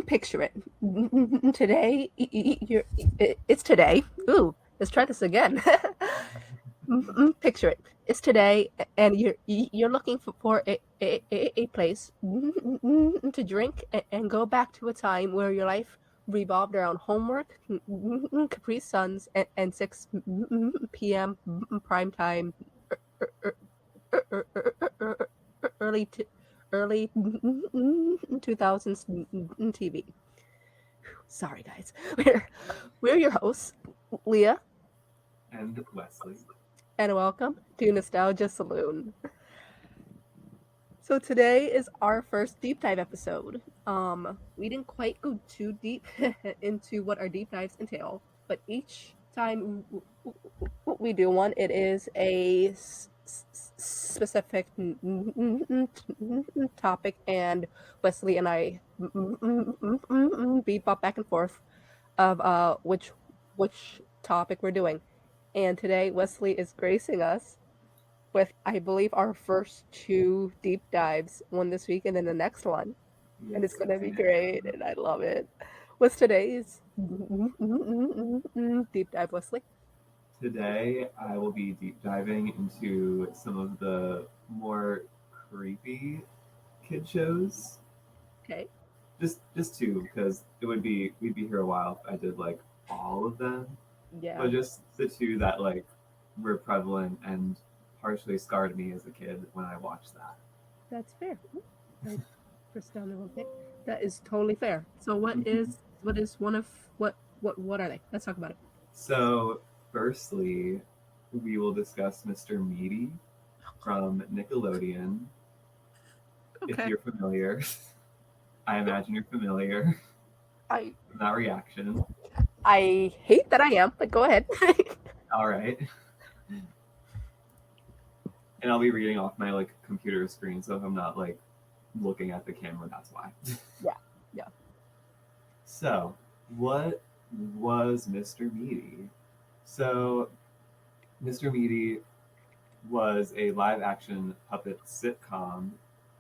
Picture it. Today, it's today. Ooh, let's try this again. Picture it. It's today, and you're looking for a place to drink and go back to a time where your life revolved around homework, Capri Suns, and 6 p.m. prime time early early 2000s TV. Sorry, guys. We're your hosts, Leah, And Wesley. and welcome to Nostalgia Saloon. So today is our first deep dive episode. We didn't quite go too deep into what our deep dives entail, but each time we do one, it is a specific topic, and Wesley and I bebop back and forth of which topic we're doing. And today Wesley is gracing us with, I believe, our first two deep dives, one this week and then the next one. And it's Yes, going to be ma'am. great, and I love it. What's today's deep dive, Wesley? Today I will be deep diving into some of the more creepy kid shows. Okay. Just two, because we'd be here a while if I did like all of them. Yeah, But just the two that like were prevalent and partially scarred me as a kid when I watched that. that's fair. I pressed down a little bit. That is totally fair. So Mhm. what is one of what are they? Let's talk about it. So firstly, we will discuss Mr. Meaty from Nickelodeon. If Okay. you're familiar, I imagine you're familiar I from that reaction. I hate that I am, but go ahead. All right. And I'll be reading off my like computer screen, so if I'm not like looking at the camera, that's why. Yeah. Yeah. So, what was Mr. Meaty? So, Mr. Meaty was a live action puppet sitcom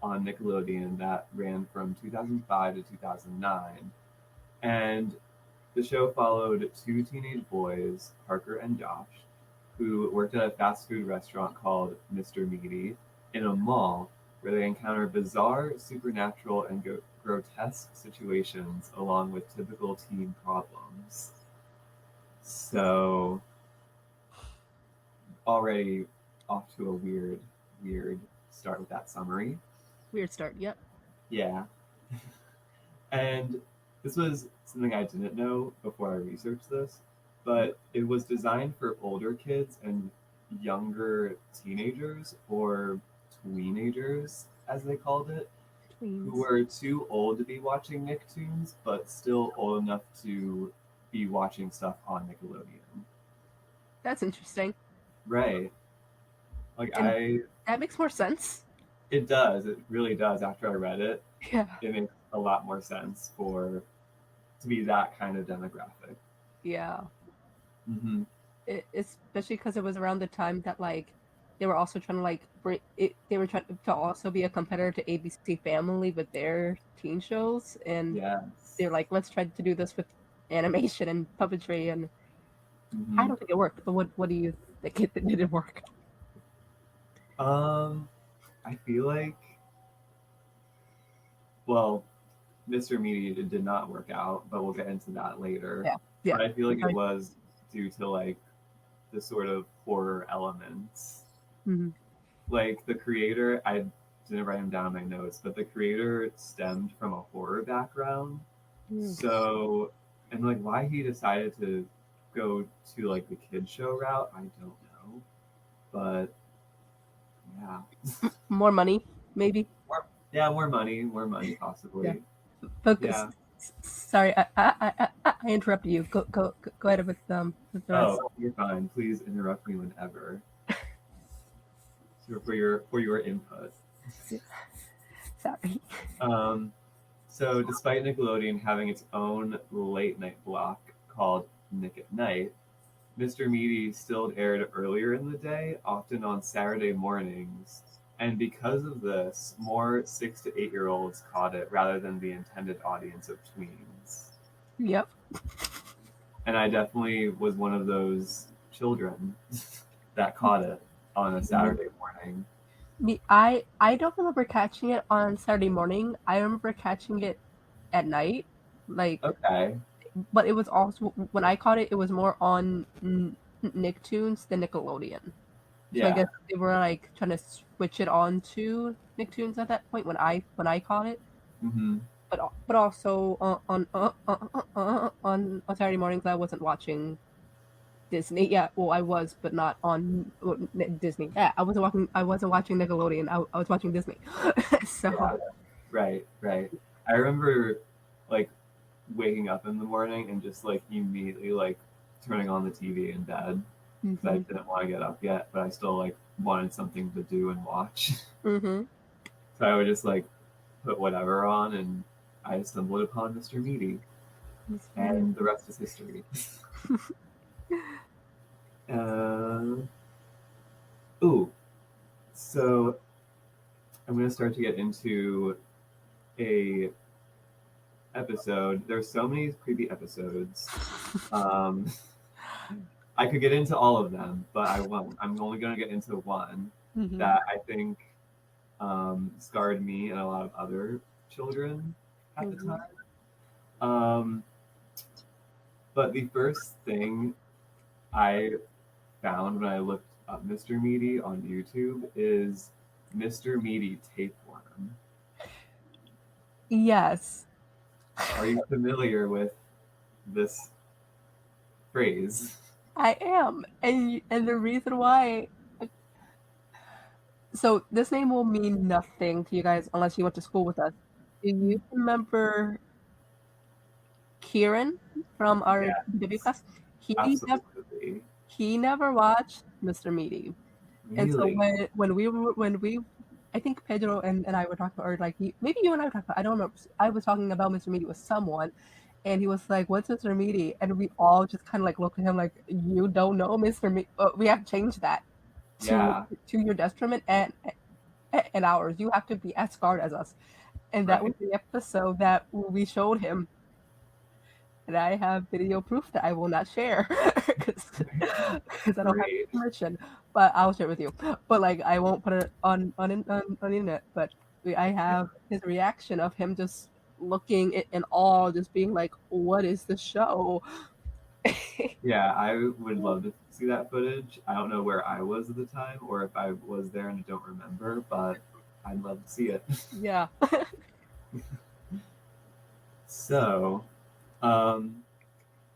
on Nickelodeon that ran from 2005 to 2009. And the show followed two teenage boys, Parker and Josh, who worked at a fast food restaurant called Mr. Meaty in a mall where they encounter bizarre, supernatural, and grotesque situations along with typical teen problems. So, already off to a weird start with that summary. Weird start. Yep. Yeah. And this was something I didn't know before I researched this, but it was designed for older kids and younger teenagers, or tweenagers as they called it, who Tweens. were too old to be watching Nicktoons, but still old enough to be watching stuff on Nickelodeon. That's interesting. Right. Like And I that makes more sense. It does. It really does. After I read it, Yeah. it makes a lot more sense for to be that kind of demographic. Yeah. Hmm. Especially because it was around the time that like they were also trying to like bring it. They were trying to also be a competitor to ABC Family with their teen shows, and Yes. they're like, let's try to do this with animation and puppetry. And I Hmm. don't think it worked. But what do you think it didn't work? Um, I feel like, well, Mr. Meaty it did not work out, but we'll get into that later. Yeah. Yeah. But I feel like it Right. was due to like the sort of horror elements. Mm-hmm. Like the creator, I didn't write him down in my notes, but the creator stemmed from a horror background. Mm. So, and like why he decided to go to like the kid show route, I don't know. But yeah, More money, maybe. yeah, more money, Yeah. possibly. Focus. Yeah. Sorry, I interrupted you. Go ahead with the rest. Oh, you're fine. Please interrupt me whenever. So for your input. Sorry. Um, so despite Nickelodeon having its own late night block called Nick at Night, Mr. Meaty still aired earlier in the day, often on Saturday mornings, And because of this, more 6 to 8 year olds caught it rather than the intended audience of tweens. Yep. And I definitely was one of those children that caught it on a Saturday morning. I don't remember catching it on Saturday morning. I remember catching it at night, like, Okay. but it was also when I caught it, it was more on Nicktoons than Nickelodeon. So I Yeah. guess they were like trying to switch it on to Nicktoons at that point when I caught it. Hmm. But also on Saturday mornings I wasn't watching Disney. Yeah, well I was, but not on Disney. Yeah, I wasn't watching Nickelodeon. I was watching Disney. Yeah. So. Right. Right. I remember like waking up in the morning and just like immediately like turning on the TV in bed because I Mhm. didn't want to get up yet, but I still like wanted something to do and watch. Mhm. So I would just like put whatever on, and I stumbled upon Mr. Meaty, and the rest is history. Uh, ooh, so I'm gonna start to get into a episode. There's so many creepy episodes. Um, I could get into all of them, but I won't. I'm only gonna get into one Mhm. that I think scarred me and a lot of other children at the Mhm. time. Um, but the first thing I found when I looked up Mr. Meaty on YouTube is Mr. Meaty tapeworm. Yes, Are you familiar with this phrase? I am, and the reason why. So this name will mean nothing to you guys unless you went to school with us. Do you remember Kieran from our DW Yes, class? He never absolutely. he never watched Mr. Meaty, and so Really? when we I think Pedro and I were talking, or like maybe you and I were talking. I don't remember. I was talking about Mr. Meaty with someone, and he was like, "What's Mr. Meaty?" And we all just kind of like looked at him like, "You don't know Mr. Meaty." We have to change that to Yeah, to your detriment and ours. You have to be as scarred as us. And that was right. the episode that we showed him. And I have video proof that I will not share because I don't have Great. permission. But I'll share it with you. But like I won't put it on the internet. But I have his reaction of him just looking in awe, just being like, "What is the show?" Yeah, I would love to see that footage. I don't know where I was at the time or if I was there and I don't remember, but I'd love to see it. Yeah. So, um,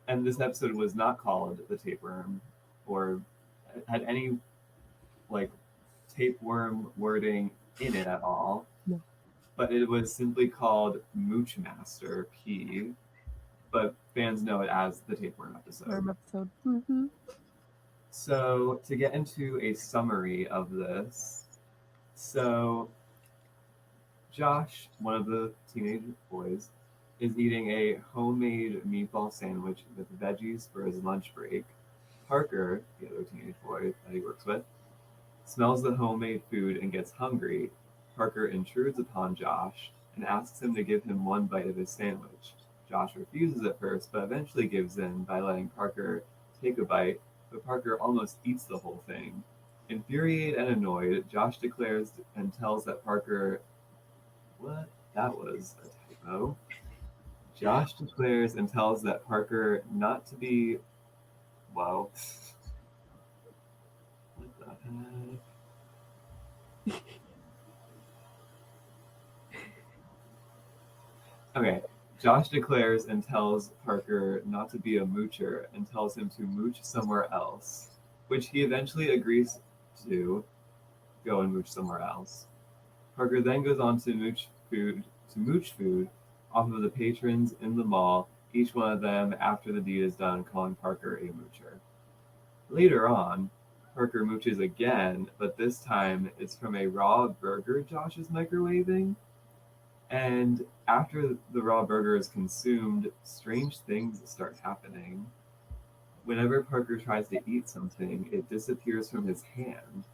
and this episode was not called the tapeworm or had any like tapeworm wording in it at all, No. but it was simply called Moochmaster P. But fans know it as the tapeworm episode. Episode. Hmm. So to get into a summary of this, so Josh, one of the teenage boys, is eating a homemade meatball sandwich with veggies for his lunch break. Parker, the other teenage boy that he works with, smells the homemade food and gets hungry. Parker intrudes upon Josh and asks him to give him one bite of his sandwich. Josh refuses at first, but eventually gives in by letting Parker take a bite, but Parker almost eats the whole thing. Infuriated and annoyed, Josh declares and tells that Parker, what? That was a typo. Josh declares and tells that Parker not to be, well, what the heck? Okay. Josh declares and tells Parker not to be a moocher and tells him to mooch somewhere else, which he eventually agrees to go and mooch somewhere else. Parker then goes on to mooch food off of the patrons in the mall, each one of them after the deed is done calling Parker a moocher. Later on, Parker mooches again, but this time it's from a raw burger Josh is microwaving. And after the raw burger is consumed, strange things start happening. Whenever Parker tries to eat something, it disappears from his hand.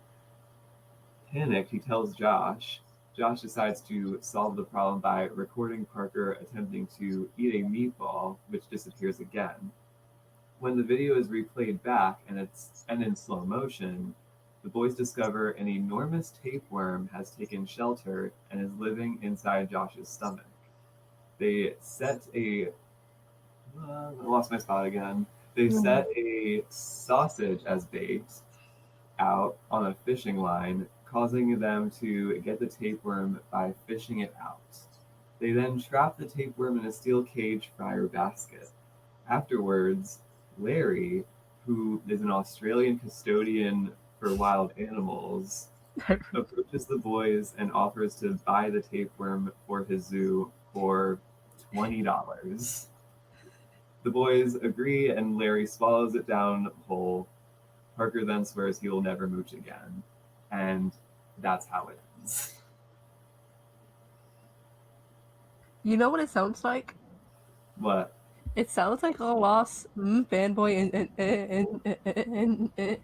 Panicked, he tells Josh. Josh decides to solve the problem by recording Parker attempting to eat a meatball, which disappears again. When the video is replayed back and in slow motion, the boys discover an enormous tapeworm has taken shelter and is living inside Josh's stomach. They set a I lost my spot again. They set a sausage as bait out on a fishing line, causing them to get the tapeworm by fishing it out. They then trap the tapeworm in a steel cage fryer basket. Afterwards, Larry, who is an Australian custodian for wild animals, approaches the boys and offers to buy the tapeworm for his zoo for $20. The boys agree and Larry swallows it down whole. Parker then swears he will never mooch again. And that's how it ends. You know what it sounds like? What? It sounds like a lost fanboy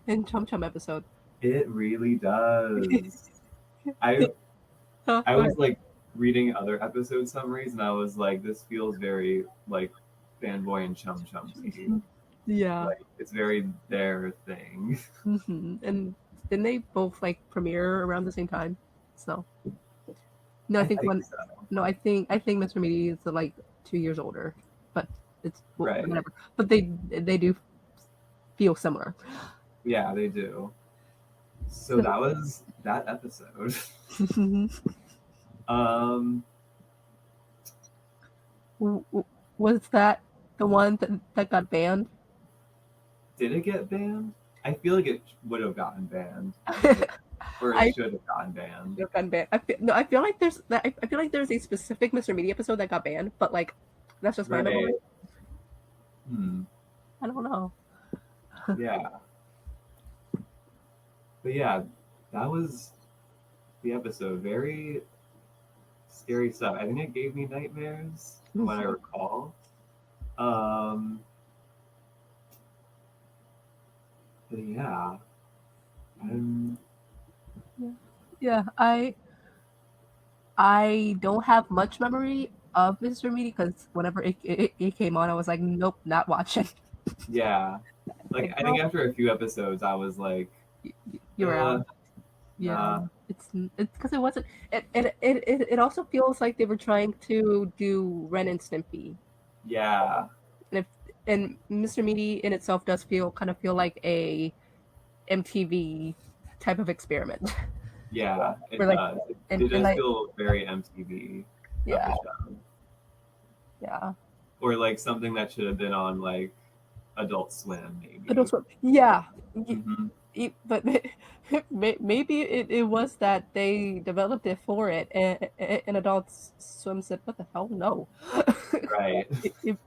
and Chum Chum episode. It really does. I was like reading other episode summaries and I was like, this feels very like fanboy and Chum Chum to me. Yeah. Like, it's very their thing. And didn't they both like premiere around the same time? So no, I think one. So. No, I think Mr. Meaty is like 2 years older, but it's right. Whatever. But they do feel similar. Yeah, they do. So that was that episode. Was that the one that got banned? Did it get banned? I feel like it would have gotten banned, or it should have gotten banned. Should have gotten banned. I feel like there's a specific Mr. Meaty episode that got banned, but like that's just my memory. I don't know. Yeah. But yeah, that was the episode. Very scary stuff. I think it gave me nightmares from what I recall. But yeah. Yeah, I don't have much memory of Mr. Meaty because whenever it came on, I was like, nope, not watching. Yeah. Like, I think after a few episodes, I was like, you're out. Yeah, it's because it wasn't. It also feels like they were trying to do Ren and Stimpy. Yeah. And Mr. Meaty in itself does feel like a MTV type of experiment. Yeah, it does. It does feel very MTV. Yeah. Yeah. Or like something that should have been on like Adult Swim, maybe. Adult Swim. Yeah. Mm-hmm. But maybe it was that they developed it for it, and Adult Swim said, "What the hell? No." Right.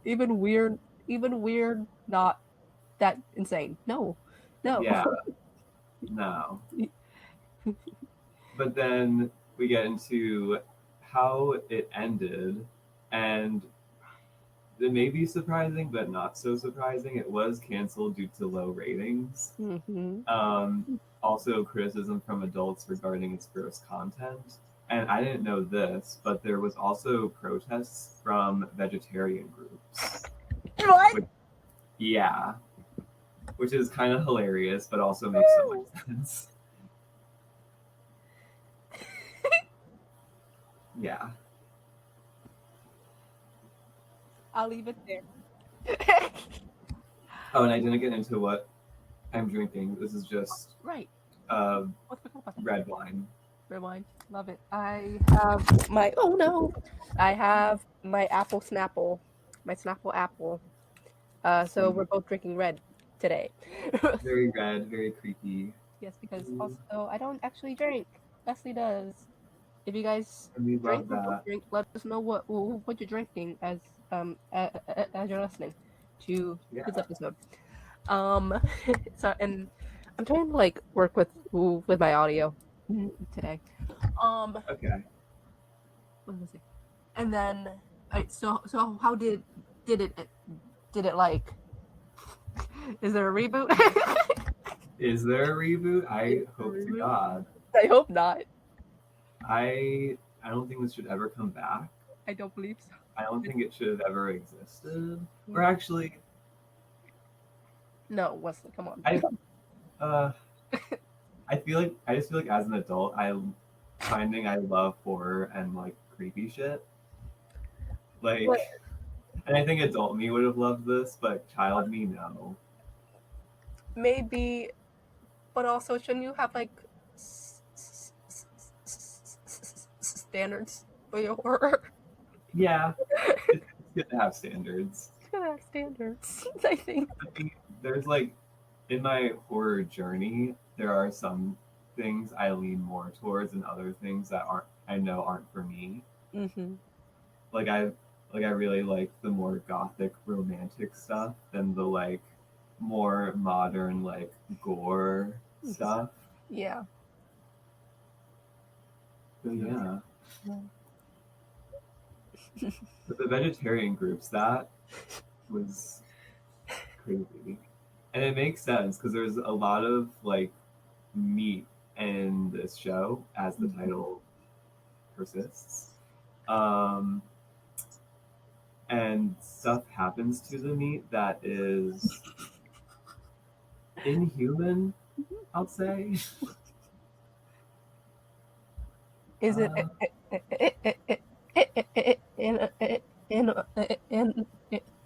Even weird, not that insane. No. Yeah. No. But then we get into how it ended, and it may be surprising, but not so surprising. It was canceled due to low ratings. Also, criticism from adults regarding its gross content. And I didn't know this, but there was also protests from vegetarian groups. What? Yeah. Which is kind of hilarious, but also makes so much sense. Yeah. I'll leave it there. Oh, and I didn't get into what I'm drinking. This is just right. Red wine. Red wine. Love it. I have my apple Snapple. My Snapple apple. So we're both drinking red today. Very red, very creepy. Yes, because also I don't actually drink. Leslie does. If you guys drink, let us know what you're drinking as you're listening to this episode. So and I'm trying to like work with my audio today. Okay. What was it? And then so how did it like? Is there a reboot? Is there a reboot? I hope to God. I hope not. I don't think this should ever come back. I don't believe so. I don't think it should have ever existed. Or actually, No, Wesley, come on. I uh I just feel like as an adult I'm finding I love horror and like creepy shit. Like But and I think adult me would have loved this, but child me no. maybe, but also shouldn't you have like standards for your horror? Yeah, it's good to have standards. You gotta have standards, I think. I think there's like in my horror journey, there are some things I lean more towards and other things that aren't I know aren't for me. Mm-hmm. Like I really like the more gothic romantic stuff than the like more modern like gore stuff. Yeah. But yeah. Yeah. But the vegetarian groups, that was crazy. And it makes sense because there's a lot of like meat in this show as the title persists. Um, and stuff happens to the meat that is inhuman, I'll say. Is it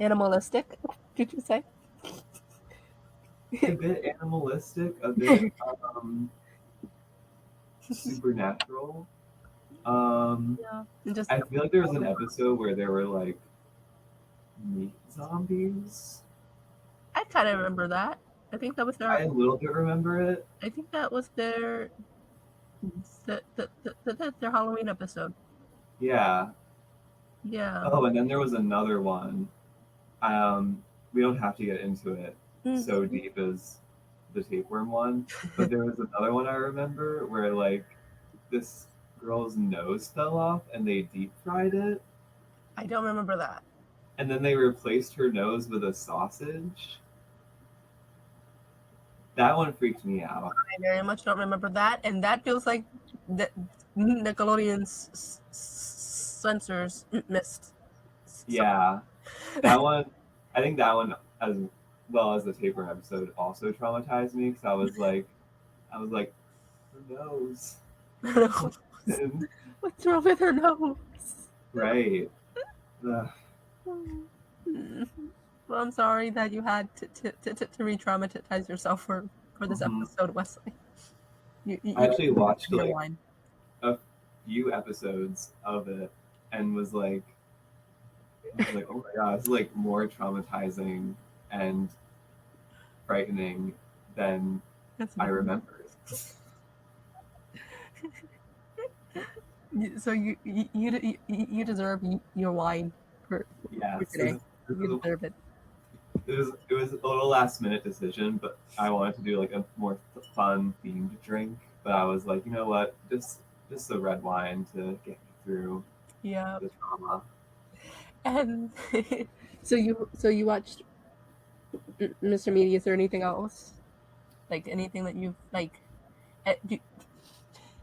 animalistic? Did you say? A bit animalistic, a bit supernatural. Yeah. Just I feel like there was an episode where there were like meat zombies. I kind of remember that. I think that was I their. a little bit remember it. I think that was their. Their Halloween episode. Yeah. Yeah. Oh, and then there was another one. We don't have to get into it so deep as the tapeworm one, but there was another one I remember where like this girl's nose fell off and they deep fried it, I don't remember that. and then they replaced her nose with a sausage. That one freaked me out. I very much don't remember that, and that feels like the Nickelodeon's censors missed. Yeah, that one. I think that one, as well as the tapeworm episode, also traumatized me because I was like, her nose. What's wrong with her nose? Right. Ugh. Well, I'm sorry that you had to re-traumatize yourself for this episode, Wesley. I actually watched like wine. a few episodes of it and was like, oh my god, it's like more traumatizing and frightening than I remembered. So you deserve your wine for today. You deserve it. It was a little last minute decision, but I wanted to do like a more fun themed drink. But I was like, you know what, just the red wine to get me through the trauma. And so you watched Mr. Meaty. Is there anything else? Like anything that you've like?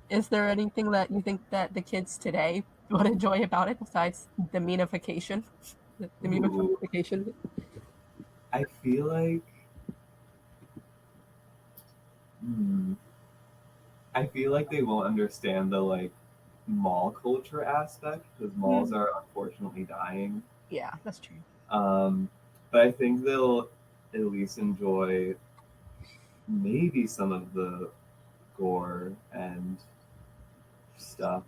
Is there anything that you think that the kids today would enjoy about it besides the memification? The memification. I feel like they won't understand the like mall culture aspect because malls are unfortunately dying. Yeah, that's true. But I think they'll at least enjoy maybe some of the gore and stuff.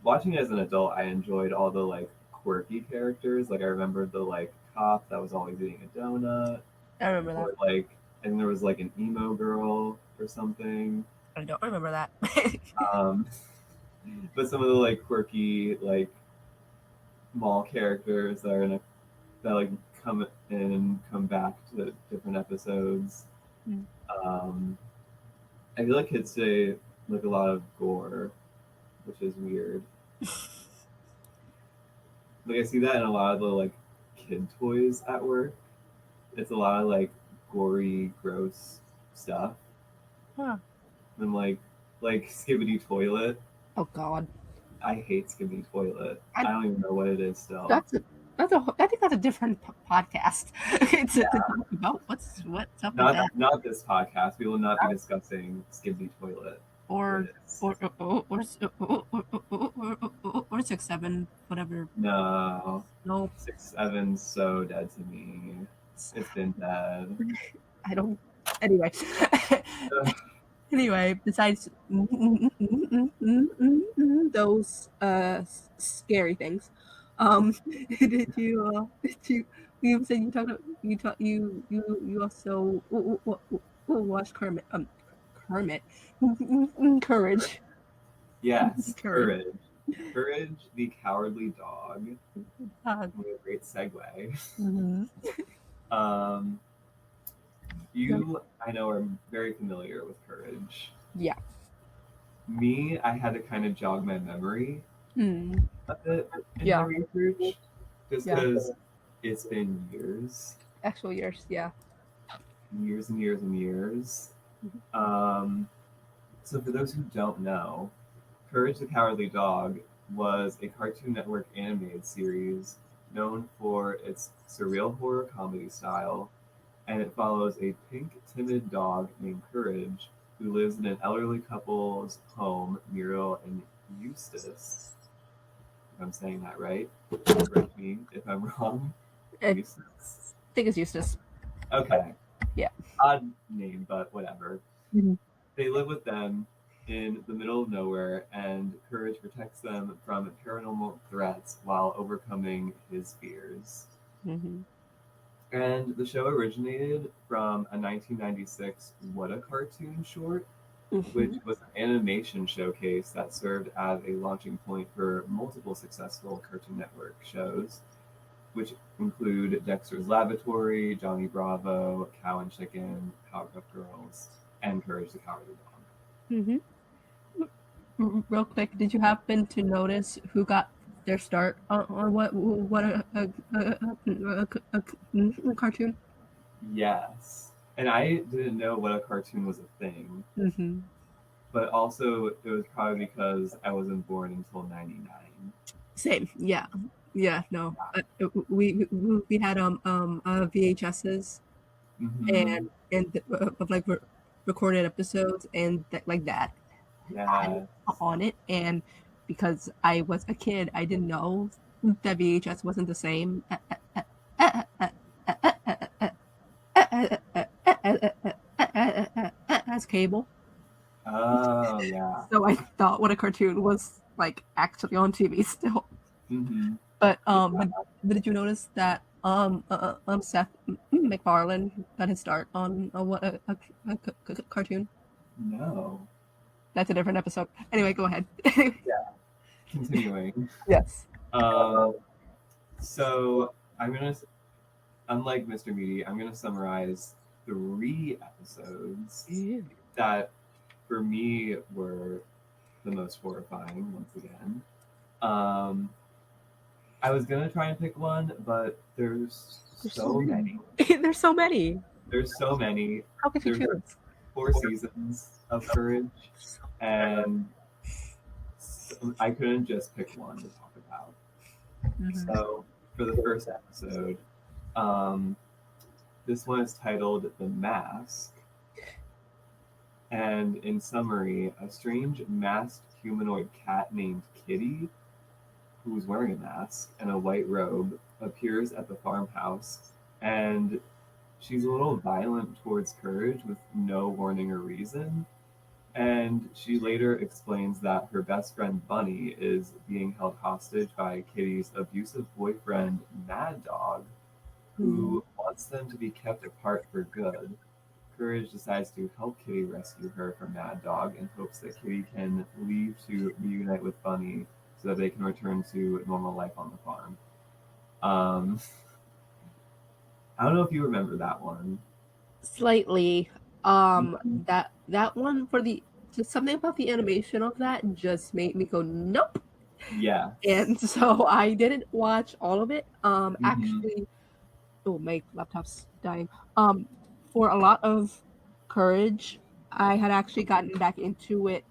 Watching it as an adult, I enjoyed all the like quirky characters. Like I remembered the like cop that was always eating a donut. I remember that. Or like, and there was like an emo girl or something. I don't remember that. But some of the like quirky like mall characters that are that like come in and come back to different episodes. I feel like kids today like a lot of gore, which is weird. Like I see that in a lot of the like kid toys at work. It's a lot of like gory, gross stuff. Huh. I'm like, like Skibbity Toilet. Oh God, I hate Skibbity Toilet. I, I don't even know what it is still. that's a I think that's a different podcast to talk about. What's up with that? Not this podcast. We will not be discussing Skibbity Toilet. Or It is. or 6 7 whatever. No. No, 6 7 so dead to me. It's been dead. I don't. Anyway, Ugh. anyway, besides those scary things, did you said you also watched Kermit Courage. Yes, Courage. Courage. Courage the Cowardly Dog. Uh, What a great segue. mhm. You, I know, are very familiar with Courage. Yeah. Me, I had to kind of jog my memory Mm. a bit in Yeah. my research, just Yeah. because it's been years, Actual years. Yeah. years and years and years. So for those who don't know, Courage the Cowardly Dog was a Cartoon Network animated series known for its surreal horror comedy style, and it follows a pink, timid dog named Courage who lives in an elderly couple's home, Muriel and Eustace. If I'm saying that right, correct me if I'm wrong. I Eustace. think it's Eustace. Okay. Yeah. Odd name, but whatever. Mhm. They live with them in the middle of nowhere, and Courage protects them from paranormal threats while overcoming his fears. Mm-hmm. And the show originated from a 1996 What a Cartoon short, which was an animation showcase that served as a launching point for multiple successful Cartoon Network shows, which include Dexter's Laboratory, Johnny Bravo, Cow and Chicken, Powerpuff Girls, and Courage the Cowardly Dog. Mm-hmm. Real quick, did you happen to notice who got their start on what a cartoon? Yes. And I didn't know What a Cartoon was a thing, Mm-hmm. but also it was probably because I wasn't born until 99. Same, yeah, yeah. No, we had VHSs Mm-hmm. and of like recorded episodes and like that Yeah. on it, and because I was a kid, I didn't know that VHS wasn't the same as cable. Oh, yeah. So I thought What a Cartoon was like actually on TV still. Mm-hmm. But did you notice that Seth MacFarlane got his start on What a Cartoon? No. That's a different episode. Anyway, go ahead. Continuing. Yes. So I'm gonna, unlike Mr. Meaty, I'm gonna summarize 3 episodes that, for me, were the most horrifying. Once again, I was gonna try and pick one, but there's so many. There's so many. There's so many. How could you There's choose? 4 seasons of Courage, and I couldn't just pick one to talk about. Mhm. So for the first episode, this one is titled The Mask. And in summary, a strange masked humanoid cat named Kitty, who's wearing a mask and a white robe, appears at the farmhouse, and she's a little violent towards Courage with no warning or reason. And she later explains that her best friend Bunny is being held hostage by Kitty's abusive boyfriend Mad Dog, who wants them to be kept apart for good. Courage decides to help Kitty rescue her from Mad Dog in hopes that Kitty can leave to reunite with Bunny so that they can return to normal life on the farm. I don't know if you remember that one. Slightly. That one for the just something about the animation of that just made me go nope. Yeah. And so I didn't watch all of it. Actually, oh, my laptop's dying. For a lot of Courage, I had actually gotten back into it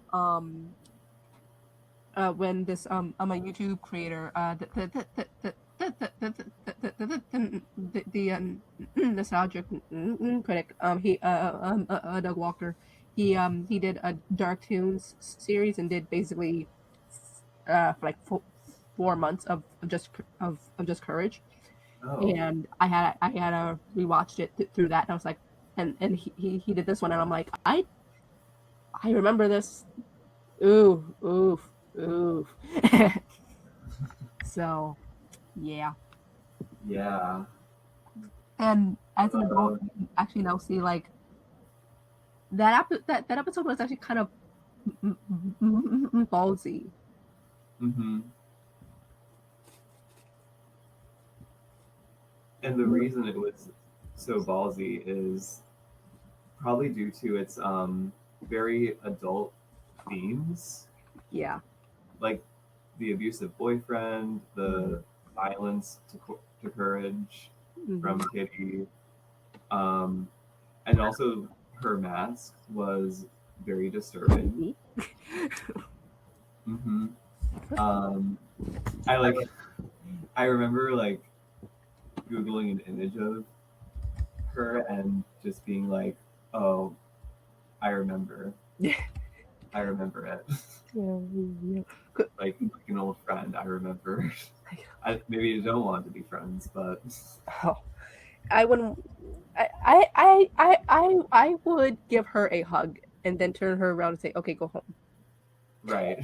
when this I'm a YouTube creator, the nostalgic critic, Doug Walker, he did a Dark Toons series and did basically for like 4 months of just courage. Oh, And I had rewatched it through that, and I was like, and he did this one, and I'm like, I remember this. Ooh, oof, oof. So yeah. yeah. And as an adult, Um, I can actually now see like that episode was actually kind of ballsy. hmm And the reason it was so ballsy is probably due to its very adult themes, Yeah. like the abusive boyfriend, Mhm. the violence to courage from Mhm. Kitty, um, and also her mask was very disturbing. Creepy. hmm Um, I like. I remember like googling an image of her and just being like, "Oh, I remember. Yeah. I remember it." Yeah. like an old friend. I remember. Maybe you don't want to be friends, but Oh, I wouldn't. I would give her a hug and then turn her around and say, "Okay, go home." right.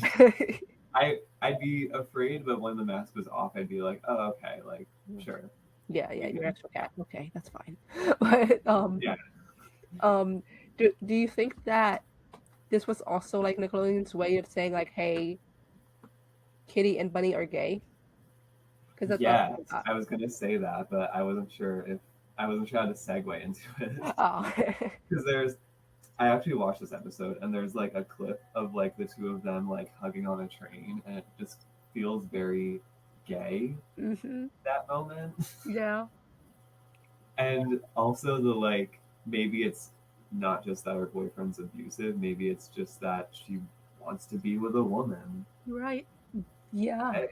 I'd be afraid, but when the mask was off, I'd be like, "Oh, okay, like sure, Yeah, yeah, we your can." actual cat. Okay, that's fine. But Yeah, um, do you think that this was also like Nickelodeon's way of saying like, "Hey, Kitty and Bunny are gay"? Because that's what yes. I was gonna say that, but I wasn't sure how to segue into it oh. because there's. I actually watched this episode, and there's like a clip of like the two of them like hugging on a train, and it just feels very gay hmm that moment. Yeah. And also the like maybe it's not just that her boyfriend's abusive, maybe it's just that she wants to be with a woman. Right. Yeah. Hey.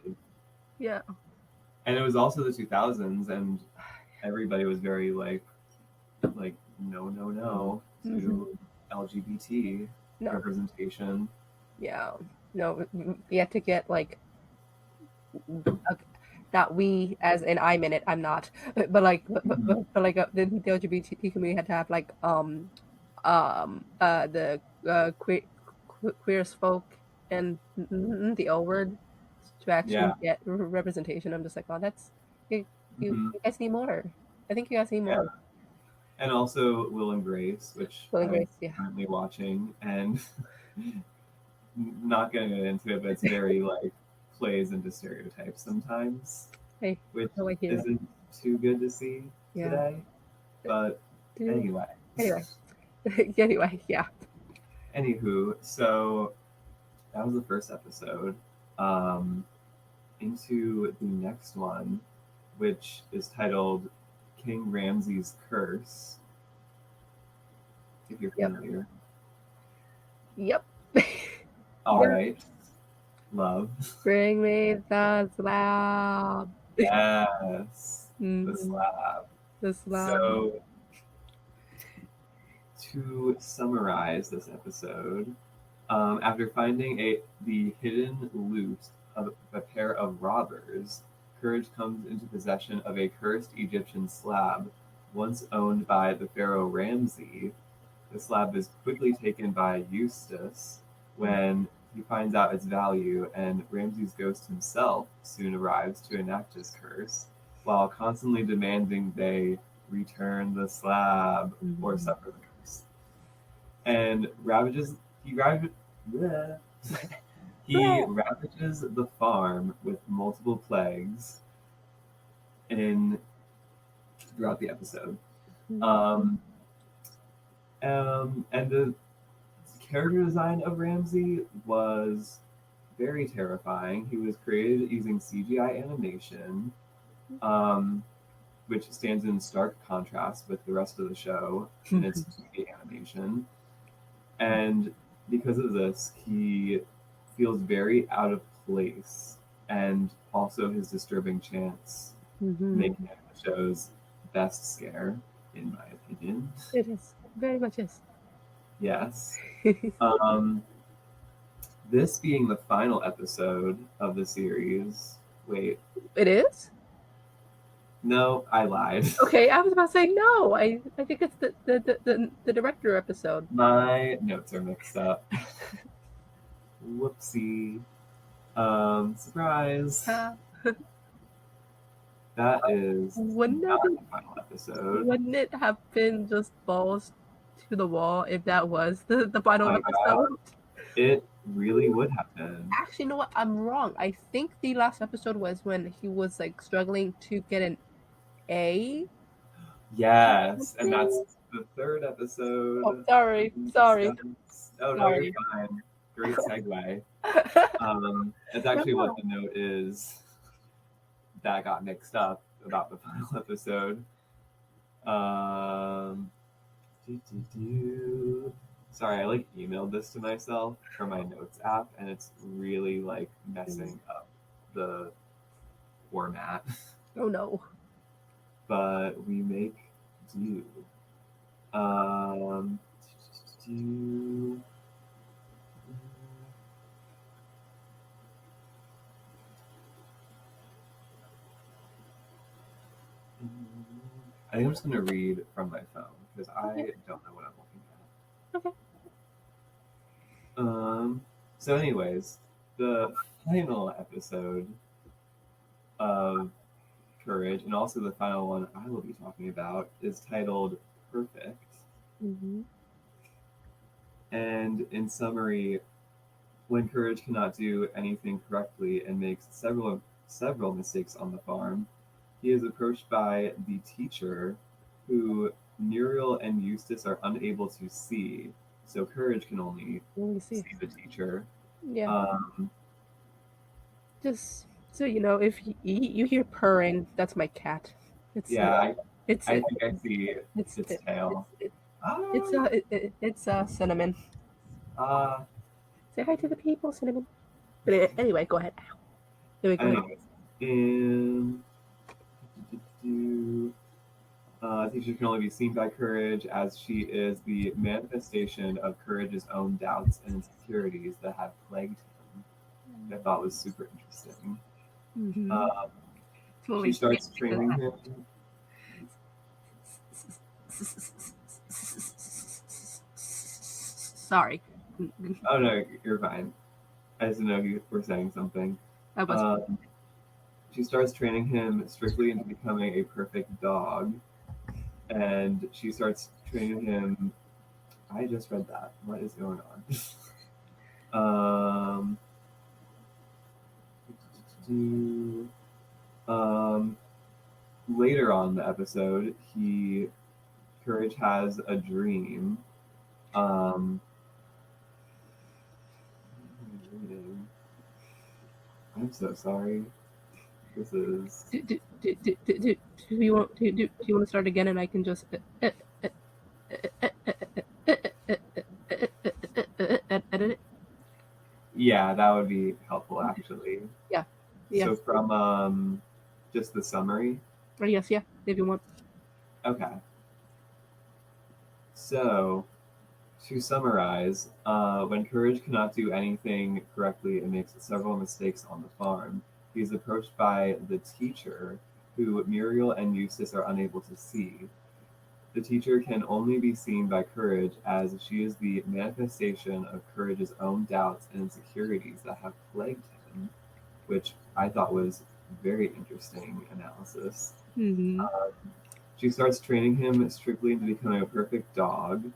Yeah. And it was also the 2000s, and everybody was very like no to hmm LGBT No. representation. Yeah. No. We had to get like uh, not we as in I'm in it. I'm not. But like Mhm. but like the LGBT community had to have like the queer as folk and the L word to Yeah. actually get representation. I'm just like, oh, that's hmm you guys need more. I think you guys need Yeah. more. And also Will and Grace, which Will and I'm Grace, yeah. currently watching, and not getting into it, but it's very like plays into stereotypes sometimes, Hey, which no, I hear it. isn't too good to see Yeah. today. But Do anyway, anyway. Anyway, yeah. anywho, so that was the first episode. Um, into the next one, which is titled King Ramses' Curse, if you're Yep. familiar. Yep. All Yep. right, love. Bring me the slab. Yes, the hmm slab. The slab. So, to summarize this episode, after finding the hidden loot of a pair of robbers, Courage comes into possession of a cursed Egyptian slab, once owned by the pharaoh Ramses. The slab is quickly taken by Eustace when he finds out its value, and Ramses' ghost himself soon arrives to enact his curse, while constantly demanding they return the slab or Mhm. suffer the curse. And ravages he ravages he Blah. ravages the farm with multiple plagues in throughout the episode. Mhm. Um, and the character design of Ramsey was very terrifying. He was created using CGI animation, um, which stands in stark contrast with the rest of the show in its 2D animation. And because of this, he feels very out of place, and also his disturbing chants make him the show's best scare, in my opinion. It is. Very much is. Yes. Um, this being the final episode of the series. Wait, It is? no, I lied. Okay, I was about to say no. I think it's the director episode. My notes are mixed up. Whoopsie. Surprise. Uh, That is wouldn't not it the final episode. wouldn't it have been just balls to the wall if that was the final My episode? It really would have been. Actually, you know what? I'm wrong. I think the last episode was when he was like struggling to get an A. Yes, and that's the third episode. Oh, sorry. Oh, no, Sorry. you're fine. Great segue. That's actually what the note is that got mixed up about the final episode. Sorry, I like emailed this to myself from my notes app, and it's really like messing up the format. Oh no. But we make do. I think I'm just gonna read from my phone because I don't know what I'm looking at. Okay. So anyways, the final episode of Courage, and also the final one I will be talking about, is titled Perfect. Mm-hmm. And in summary, when Courage cannot do anything correctly and makes several mistakes on the farm, he is approached by the teacher, who Muriel and Eustace are unable to see. So Courage can only see the teacher. Yeah. Just so you know, if you hear purring, that's my cat. It's I it's think I see it's its tail. It's Cinnamon. Say hi to the people, Cinnamon. But anyway, go ahead. There we go. Anyways, teacher can only be seen by Courage, as she is the manifestation of Courage's own doubts and insecurities that have plagued him. I thought was super interesting. Mm-hmm. She starts training him. Sorry. Oh no, you're fine. I just didn't know if you were saying something. I was. She starts training him strictly into becoming a perfect dog, and she starts training him. I just read that. What is going on? Later on in the episode, Courage has a dream. I'm so sorry. This is. Do you want to start again, and I can just edit it? Yeah, that would be helpful, actually. Yeah. So from just the summary. Oh yes, yeah. If you want. Okay. So, to summarize, when Courage cannot do anything correctly and makes several mistakes on the farm, he is approached by the teacher, who Muriel and Eustace are unable to see. The teacher can only be seen by Courage, as she is the manifestation of Courage's own doubts and insecurities that have plagued him, which I thought was very interesting analysis. Mm-hmm. She starts training him strictly into becoming a perfect dog,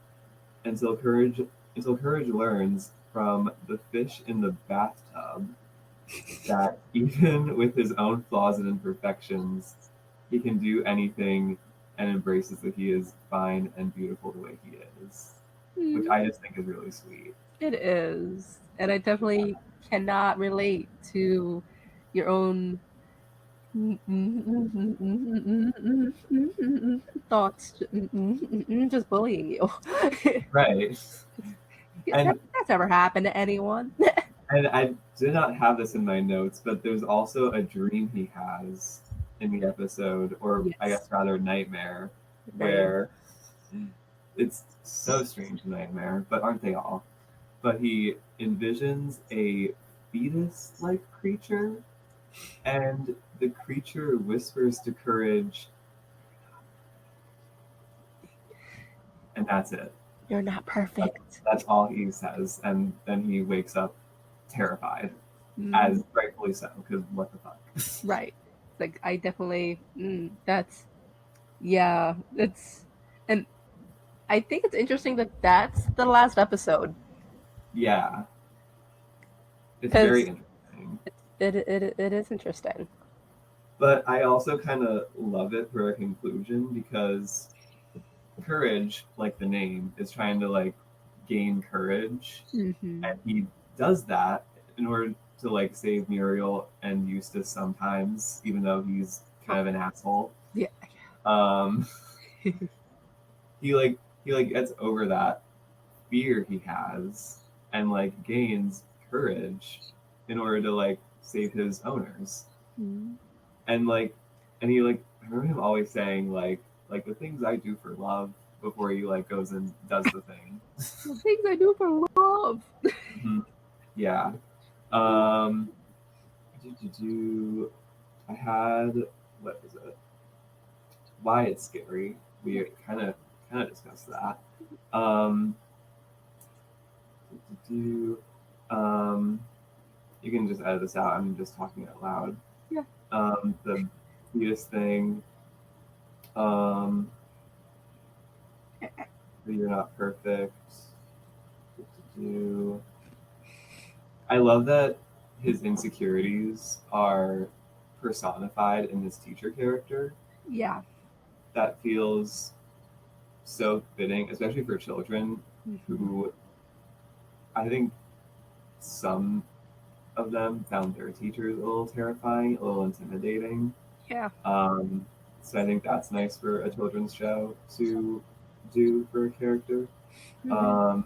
until Courage learns from the fish in the bathtub that even with his own flaws and imperfections, he can do anything, and embraces that he is fine and beautiful the way he is, which I just think is really sweet. It is, and I definitely cannot relate to your own thoughts, just bullying you. Right. Yeah, And that's ever happened to anyone. and I did not have this in my notes, but there's also a dream he has in the episode, or I Yes, guess rather nightmare, right. where it's so strange nightmare, but aren't they all? But he envisions a fetus-like creature, and the creature whispers to Courage, and that's it. You're not That's, perfect. that's all he says, and then he wakes up terrified, Mm, as rightfully so, because what the fuck? right. Like I definitely that's yeah, it's and I think it's interesting that that's the last episode Yeah, it's very because interesting. it is interesting. But I also kind of love it for a conclusion because Courage, like the name, is trying to like gain courage, Hmm. and he does that in order to like save Muriel and Eustace sometimes, even though he's kind of an asshole. Yeah. Um, he like gets over that fear he has and like gains courage in order to like save his owners. Mm. And like and he like I remember him always saying like the things I do for love before he like goes and does the thing. The things I do for love. Mhm. Yeah. Um do I had what is it? Why it's scary. We kind of discussed that. Um do you can just edit this out. I'm just talking out loud. Yeah. The fetus thing. Um, you're not perfect. Do I love that his insecurities are personified in this teacher character? Yeah. That feels so fitting, especially for children Mhm. who I think some of them found their teachers a little terrifying, a little intimidating. Yeah. Um, so I think that's nice for a children's show to do for a character. Hmm. Um,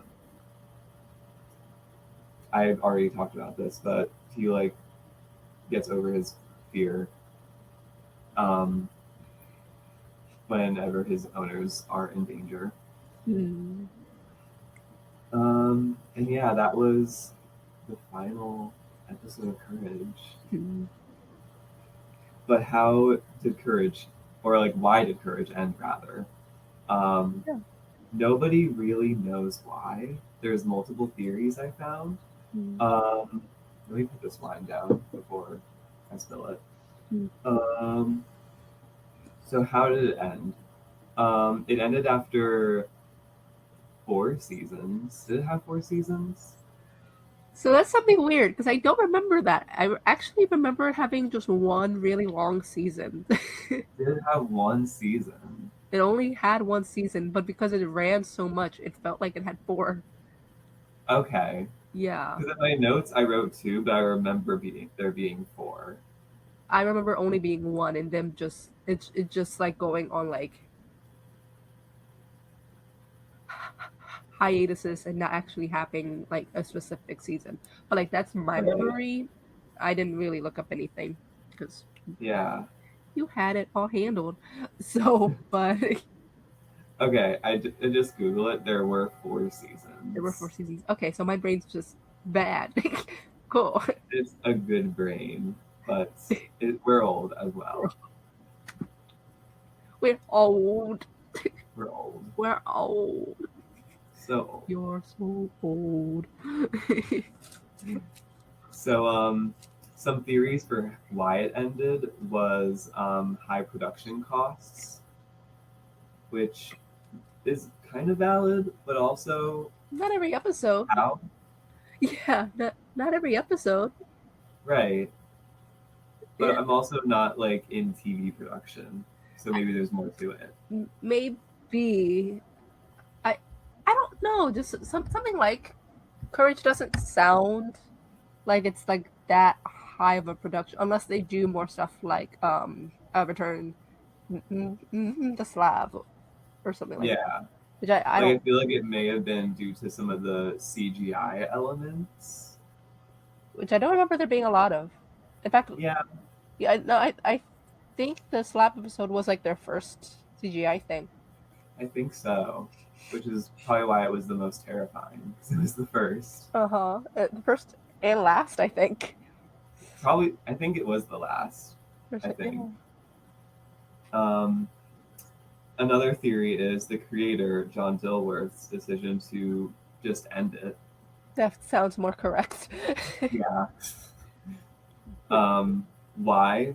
I've already talked about this, but he like gets over his fear um, whenever his owners are in danger. Mm. And yeah, that was the final episode of Courage. Mm. But how did Courage, or like why did Courage end rather? Um, Yeah. Nobody really knows why. There's multiple theories I found. Mm. Um, Let me put this line down before I spill it. Mm. Um, so how did it end? It ended after 4 seasons. Did it have 4 seasons? So that's something weird because I don't remember that. I actually remember it having just one really long season. Did it have 1 season? It only had one season, but because it ran so much, it felt like it had four. Okay. Yeah. Because in my notes I wrote two, but I remember there being four. I remember only being one and them just it's just like going on like hiatuses and not actually having like a specific season. But like that's my Right. memory. I didn't really look up anything because Yeah. you had it all handled. So, but Okay. I just Google it. There were four there were four seasons. seasons. Okay, so my brain's just bad. Cool. It's a good brain, but we're old as well. We're old. We're old. We're old. So old. You're so old. So, some theories for why it ended was high production costs, which is kind of valid, but also Not every episode. how? Yeah, not every episode. Right. But Yeah, I'm also not like in TV production, so maybe there's more to it. maybe. I I don't know. Just something like Courage doesn't sound like it's like that high of a production unless they do more stuff like Return the Slav or something like Yeah. that. which I Like, I don't, feel like it may have been due to some of the CGI elements. remember there being a lot of. In fact, Yeah, yeah, no, I think the slap episode was like their first CGI thing. I think so. Which is probably why it was the most terrifying, because it was the first. Uh-huh. The first and last, I think. Probably, I think it was the last. I think. Yeah. Um, Another theory is the creator, John Dilworth's decision to just end it. That sounds more correct. Yeah. Why?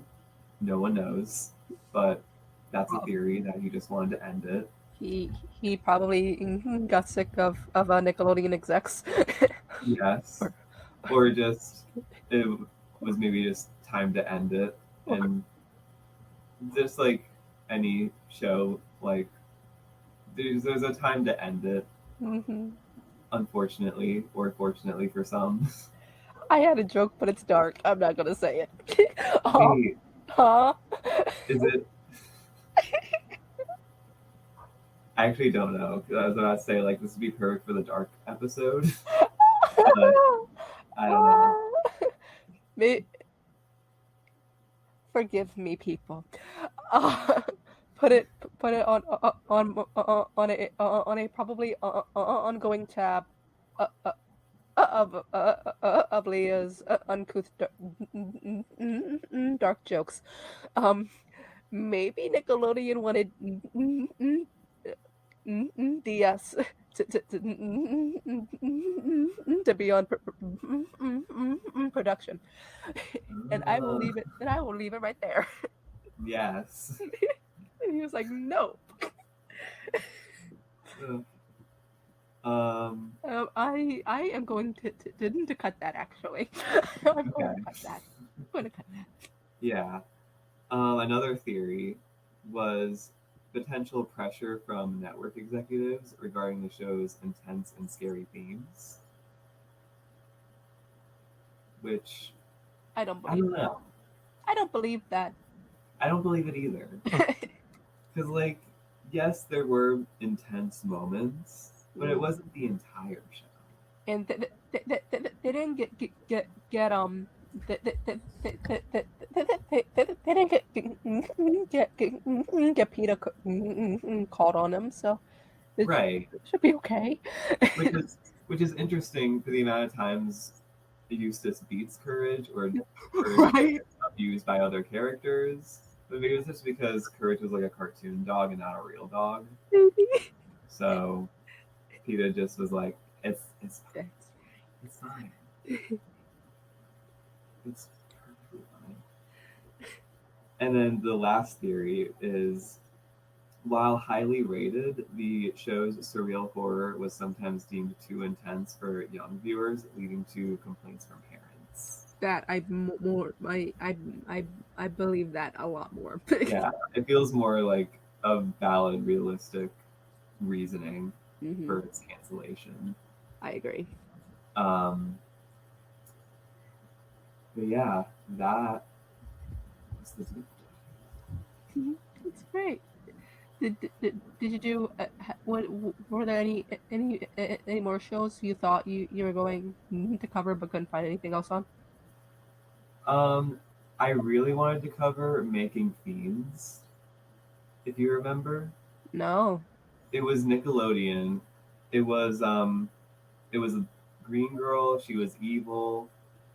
No one knows. But that's a theory that he just wanted to end it. He probably got sick of Nickelodeon execs. Yes. or, Or just, it was maybe just time to end it. or, And just like any show, like, there's a time to end it, mm-hmm. unfortunately, or fortunately for some. I had a joke, but it's dark. I'm not gonna say it. Oh, Wait, huh? is it? I actually don't know. 'Cause I was about to say, like, this would be perfect for the dark episode, but I don't know. May- Forgive me, people. Uh, put it on a probably ongoing tab of Leah's uncouth dark jokes. Maybe Nickelodeon wanted DS to be on production, and I will Uh, leave it. And I will leave it right there. yes. And he was like, "No." I am going to cut that actually. I'm going Okay. to cut that. I'm going to cut that. Yeah. Another theory was potential pressure from network executives regarding the show's intense and scary themes, which I don't I believe don't that. know. I don't believe that. I don't believe it either. Because, like, yes, there were intense moments, but it wasn't the entire show. And they didn't get they didn't get PETA called on them, so it Right. should be okay. Which is interesting for the amount of times Eustace beats Courage, or Courage Right? gets abused by other characters. But maybe it's just because Courage was like a cartoon dog and not a real dog. Maybe. So PETA just was like, it's fine. That's It's fine. It's perfectly fine. And then the last theory is, while highly rated, the show's surreal horror was sometimes deemed too intense for young viewers, leading to complaints from parents. that I believe that a lot more. Yeah, it feels more like a valid, realistic reasoning for its cancellation. I agree. But yeah, that was the It's great. Did you do? What were there any more shows you thought you were going to cover but couldn't find anything else on? I really wanted to cover Making Fiends, if you remember. No. It was Nickelodeon. It was a green girl, she was evil.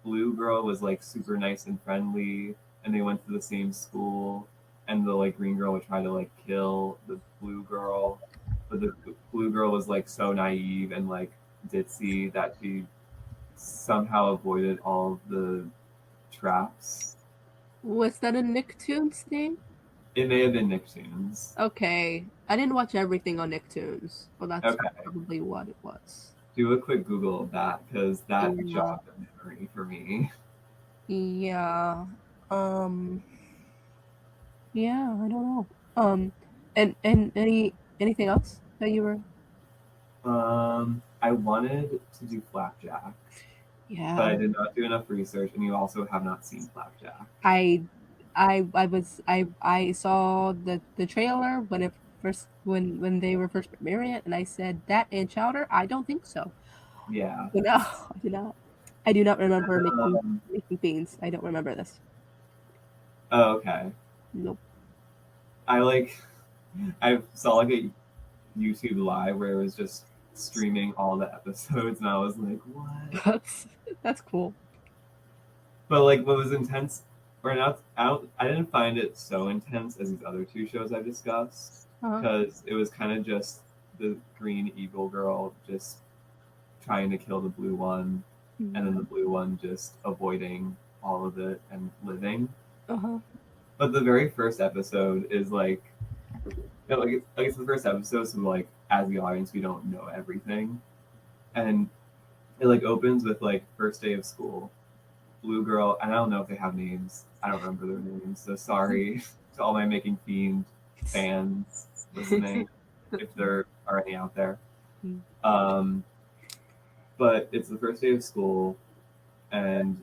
Blue girl was like super nice and friendly, and they went to the same school. And the like green girl would try to like kill the blue girl, but the blue girl was like so naive and like ditzy that she somehow avoided all of the traps. Was that a Nicktoons thing? It may have been Nicktoons. Okay, I didn't watch everything on Nicktoons. Well, that's Okay, probably what it was. do a quick Google of that because that Yeah. jogged a memory for me. Yeah. Um. Yeah, I don't know. And anything else that you were? I wanted to do Flapjack, but Yeah. I did not do enough research, and you also have not seen Flapjack. I saw the trailer when it when they were first premiering it, and I said that and Chowder. I don't think so. Yeah. But no, I do not. I do not remember Um, making beans. I don't remember this. oh, okay. Nope. I saw like a YouTube live where it was just streaming all the episodes, and I was like, what? That's cool. But like, what was intense, or not? I didn't find it so intense as these other two shows I discussed, Uh-huh. because it was kind of just the green evil girl just trying to kill the blue one, and then the blue one just avoiding all of it and living. Uh-huh. But the very first episode is like, it's the first episode, so like as the audience, we don't know everything, and it like opens with like first day of school, blue girl, and I don't know if they have names. I don't remember their names, so sorry to all my Making Fiend fans listening, if there are any out there. But it's the first day of school, and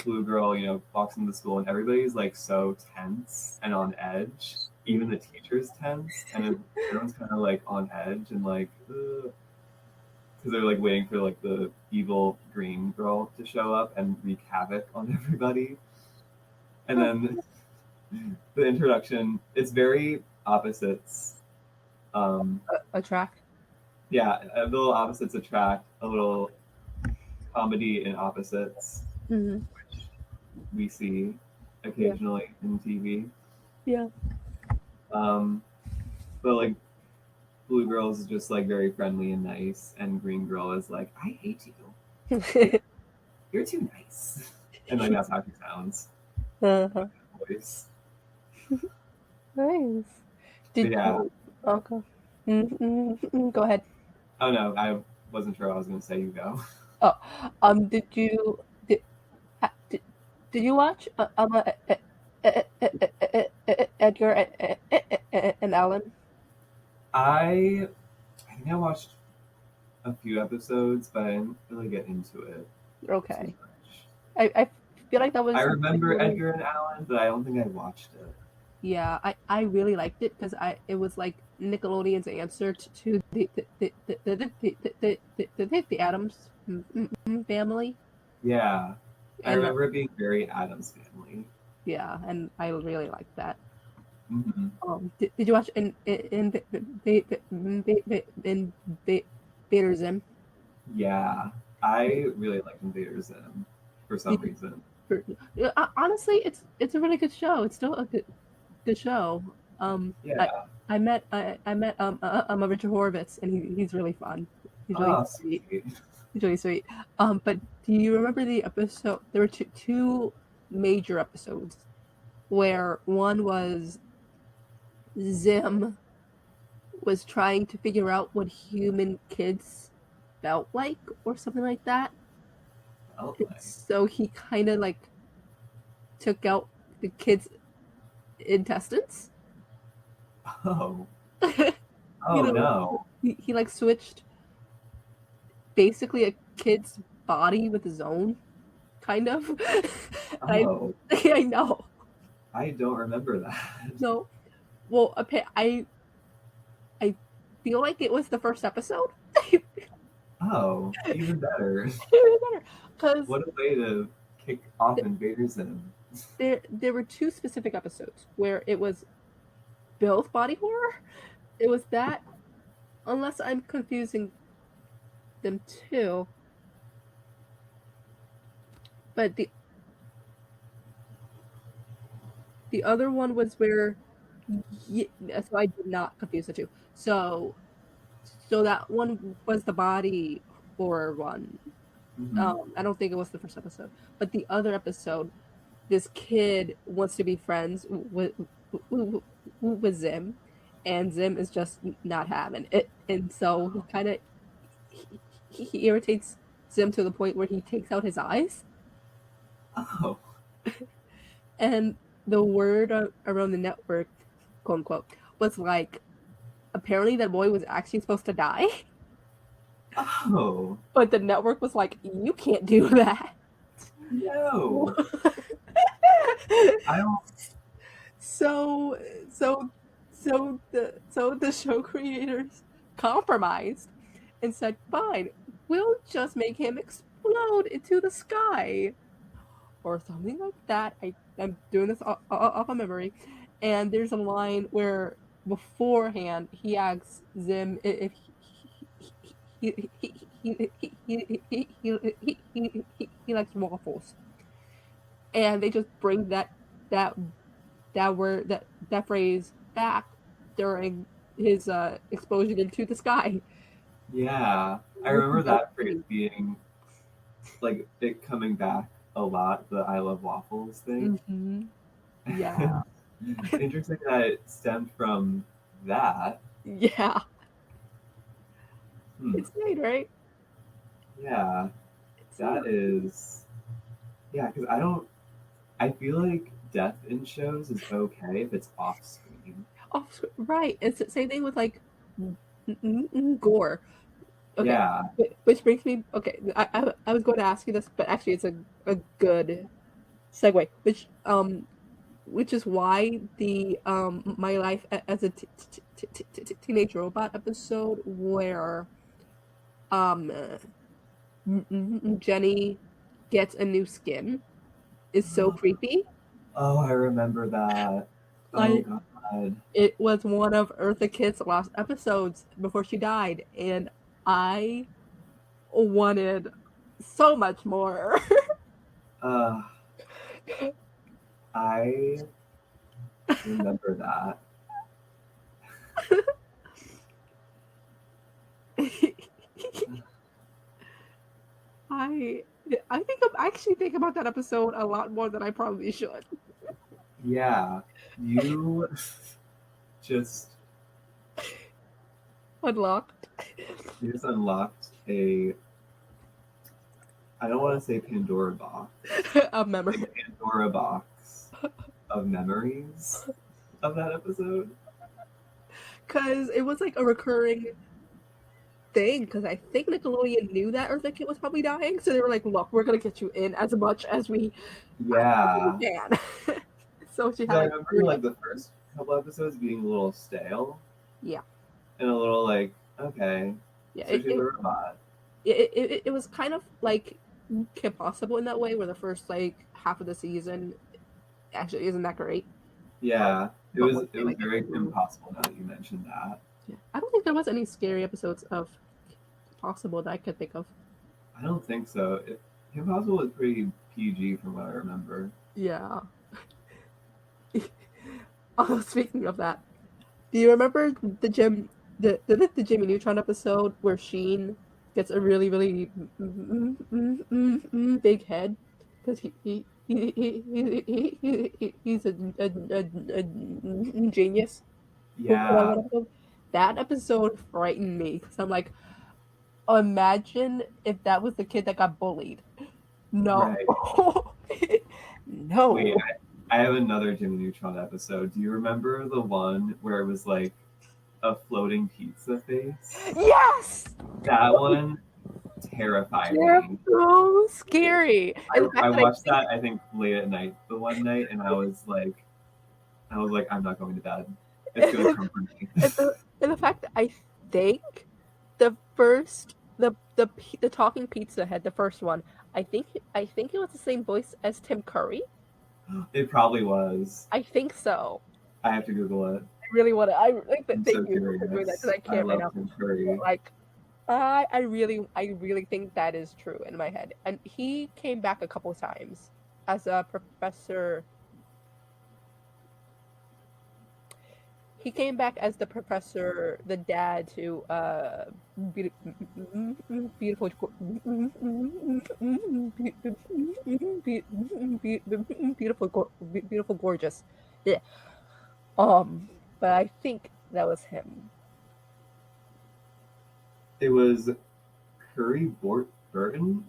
blue girl, walks into the school, and everybody's like so tense and on edge. Even the teacher's tense, and everyone's kind of like on edge and like, because they're like waiting for like the evil green girl to show up and wreak havoc on everybody. And then the introduction, it's very opposites. Attract. Yeah, a little opposites attract, a little comedy in opposites, Mm-hmm. which we see occasionally in TV. Yeah. But like blue girl is just like very friendly and nice, and green girl is like, I hate you. You're too nice. And like that's how she sounds. Uh-huh. Voice. Nice. Did Yeah. you? Okay. Go ahead. Oh no, I wasn't sure I was gonna say. You go. Did you did you watch Edgar and Allen? I think I watched a few episodes, but I didn't really get into it Okay. too much. I feel like that was. I remember really, Edgar and Allen, but I don't think I watched it. Yeah, I really liked it because it was like Nickelodeon's answer to the Addams family. Yeah, I And remember it being very Addams Family. yeah, and I really liked that. Mm-hmm. Did you watch Invader Zim? Yeah, I really liked Invader Zim for some reason. Honestly, it's a really good show. It's still a good show. Yeah. I met Richard Horvitz, and he's really fun. He's really sweet. He's really sweet. But do you remember the episode? There were two major episodes where one was Zim was trying to figure out what human kids felt like or something like that. So he kind of like took out the kids' intestines. Oh. Oh no. He like switched basically a kid's body with his own, kind of. Oh. I know. I don't remember that. No. Well, I feel like it was the first episode. Oh, even better. Because what a way to kick off Invader Zim. There were two specific episodes where it was both body horror. It was that, unless I'm confusing them too. But the other one was where, so I did not confuse the two. So that one was the body horror one. Mm-hmm. I don't think it was the first episode, but the other episode, this kid wants to be friends with Zim, and Zim is just not having it, and so he kind of he irritates Zim to the point where he takes out his eyes. Oh. And the word around the network, quote unquote, was like, apparently that boy was actually supposed to die. Oh. But the network was like, you can't do that. No. I don't. So So the show creators compromised and said, "Fine, we'll just make him explode into the sky." Or something like that. I'm doing this off of memory. And there's a line where beforehand he asks Zim if he likes waffles, and they just bring that that word that phrase back during his explosion into the sky. Yeah, I remember that phrase being like it coming back a lot. The "I love waffles" thing. Mm-hmm. Yeah, Interesting that it stemmed from that. yeah, Hmm. it's great, right? Yeah, It's that is. Yeah, because I don't. I feel like death in shows is okay if it's off screen. off right. It's the same thing with like gore. Okay, Yeah. which brings me. Okay, I was going to ask you this, but actually, it's a good segue. Which is why the my life as a teenage robot episode where um Jenny gets a new skin is so creepy. Oh, I remember that. Oh Like God. it was one of Eartha Kitt's last episodes before she died, and I wanted so much more. Uh, I remember that. I I think I actually think about that episode a lot more than I probably should. Yeah, you just Unlocked you just unlocked a. I don't want to say Pandora box, a a memory. Pandora box of memories of that episode. Because it was like a recurring thing. Because I think Nickelodeon knew that Eartha Kitt was probably dying, so they were like, "Look, we're gonna get you in as much as we Yeah, can." So she 'cause had I like remember 3 like the first couple episodes being a little stale yeah, and a little like, okay, yeah. so she's a robot. It was kind of like Kim Possible in that way, where the first like half of the season actually isn't that great. Yeah, it But was once it they was like very impossible now that you mentioned that. yeah. I don't think there was any scary episodes of Possible that I could think of. I don't think so. Kim Possible was pretty PG from what I remember. Yeah. Oh, speaking of that, do you remember the Jimmy Neutron episode where Sheen gets a really really big head because he's a genius. Yeah, That episode frightened me because I'm like, imagine if that was the kid that got bullied. No, right. no. Wait, I have another Jimmy Neutron episode. Do you remember the one where it was like a floating pizza face? Yes, That one terrified they're me. so scary. And the I fact that I watched think that I think late at night the one night, and I was like, I'm not going to bed. It's gonna comfort me. and the fact that I think the first the talking pizza head, the first one, I think it was the same voice as Tim Curry. It probably was. I think so. I have to Google it. I really want to. I like that. I'm Thank so you for doing that curious. because I I can't right love now. Tim Curry. Like I really think that is true in my head. And he came back a couple times as a professor. He came back as the professor, the dad to beautiful, beautiful, gorgeous. Yeah. But I think that was him. It was Burton.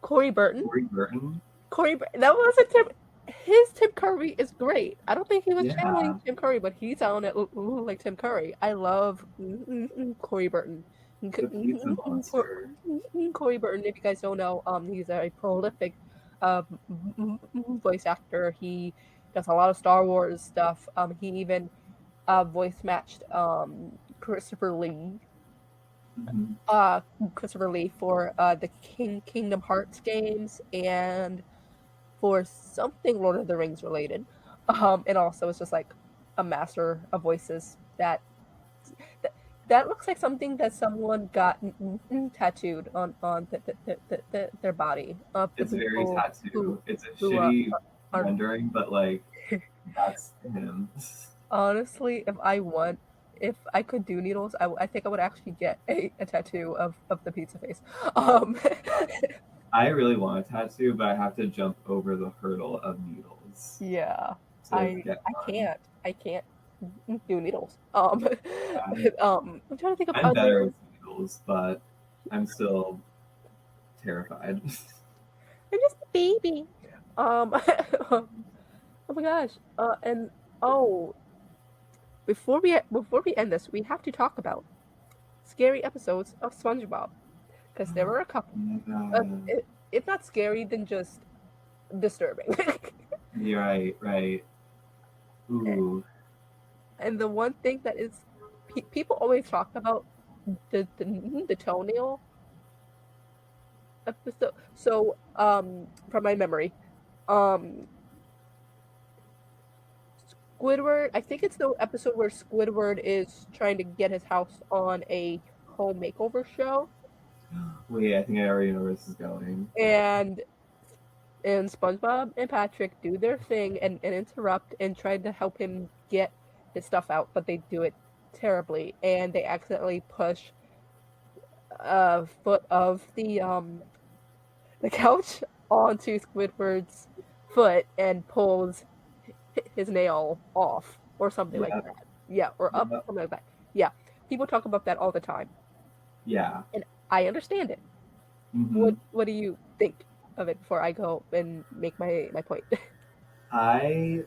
Corey Burton. Corey Burton. That wasn't Tim. His Tim Curry is great. I don't think he was Yeah. channeling Tim Curry, but he sounded like Tim Curry. I love Corey Burton. The pizza monster. Corey Burton, if you guys don't know, he's a prolific voice actor. He does a lot of Star Wars stuff. He even voice matched Christopher Lee. Mhm. Christopher Lee for the Kingdom Hearts games and for something Lord of the Rings related. And also it's just like a master of voices that, that looks like something that someone got tattooed on their body. The It's very people tattoo. It's a who shitty are rendering, but like that's him. honestly, if I could do needles, I think I would actually get a tattoo of the pizza face. Um, I really want a tattoo, but I have to jump over the hurdle of needles yeah, to get one. I can't do needles. Yeah. I'm trying to think of I'm better other. with needles, but I'm still terrified. I'm just a baby. Um, oh my gosh. And oh, before we end this, we have to talk about scary episodes of SpongeBob because there were a couple. Yeah. If not scary, then just disturbing. You're right, right. Ooh. And the one thing that is people always talk about the toenail episode. So from my memory, um Squidward, I think it's the episode where Squidward is trying to get his house on a home makeover show, Wait, I think I already know where this is going. and SpongeBob and Patrick do their thing and interrupt and try to help him get his stuff out, but they do it terribly, and they accidentally push a foot of the couch onto Squidward's foot and pulls his nail off or something like Yeah. that. Yeah, or up, Yeah. something like that. Yeah, people talk about that all the time, Yeah. and I understand it. Hmm. What do you think of it before I go and make my point? I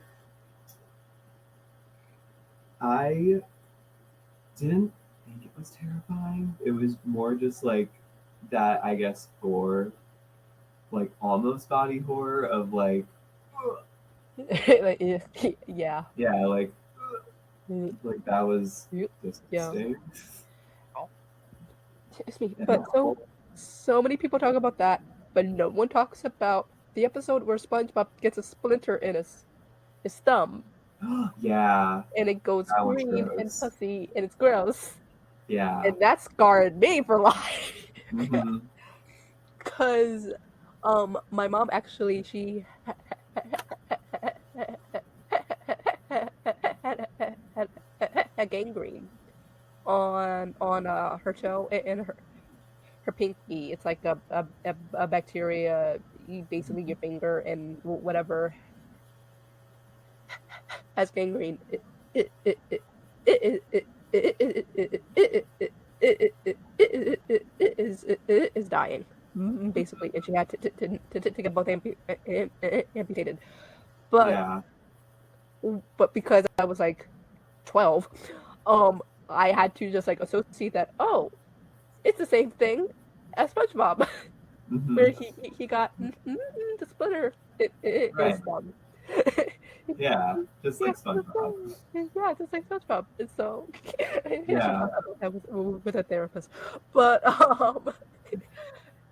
I didn't think it was terrifying. It was more just like that, I guess, for like almost body horror of like, Like, yeah, yeah, like that was yeah. disgusting. Excuse me. And But so many people talk about that, but no one talks about the episode where SpongeBob gets a splinter in his thumb, yeah, and it goes that one's green and gross. pussy, and it's gross, Yeah. and that scarred me for life. Hmm. Cause my mom actually she had gangrene on her toe and her pinky. It's like a bacteria. Basically your finger and whatever has gangrene. It is dying basically, and she had to get both amputated. But Yeah. because I was like 12, I had to just like associate that. Oh, it's the same thing as SpongeBob, Hmm. where he got the splinter in his Right. thumb. Yeah. Just Yeah, like SpongeBob. yeah, just like SpongeBob. And so Yeah. I was with a therapist, but